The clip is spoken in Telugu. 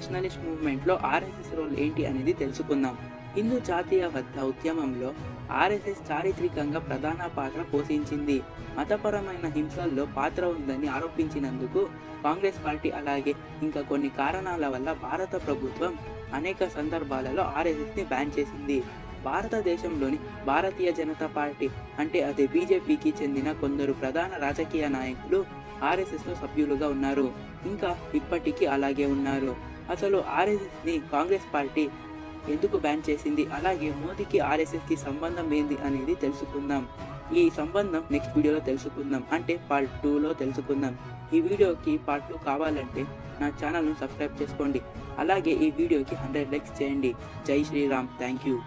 నేషనలిస్ట్ మూవ్మెంట్లో ఆర్ఎస్ఎస్ రోల్ ఏంటి అనేది తెలుసుకుందాం. హిందూ జాతీయవాద ఉద్యమంలో ఆర్ఎస్ఎస్ చారిత్రకంగా ప్రధాన పాత్ర పోషించింది. మతపరమైన హింసల్లో పాత్ర ఉందని ఆరోపించినందుకు కాంగ్రెస్ పార్టీ అలాగే ఇంకా కొన్ని కారణాల వల్ల భారత ప్రభుత్వం అనేక సందర్భాలలో ఆర్ఎస్ఎస్ని బ్యాన్ చేసింది. భారతదేశంలోని భారతీయ జనతా పార్టీ అంటే అదే బీజేపీకి చెందిన కొందరు ప్రధాన రాజకీయ నాయకులు ఆర్ఎస్ఎస్లో సభ్యులుగా ఉన్నారు. ఇంకా ఇప్పటికీ అలాగే ఉన్నారు. అసలు ఆర్ఎస్ఎస్ని కాంగ్రెస్ పార్టీ ఎందుకు బ్యాన్ చేసింది, అలాగే మోదీకి ఆర్ఎస్ఎస్కి సంబంధం ఏంది అనేది తెలుసుకుందాం. ఈ సంబంధం నెక్స్ట్ వీడియోలో తెలుసుకుందాం, అంటే పార్ట్ 2లో తెలుసుకుందాం. ఈ వీడియోకి పార్ట్ 2 కావాలంటే నా ఛానల్ను సబ్స్క్రైబ్ చేసుకోండి. అలాగే ఈ వీడియోకి 100 లైక్స్ చేయండి. జై శ్రీరామ్. Thank you.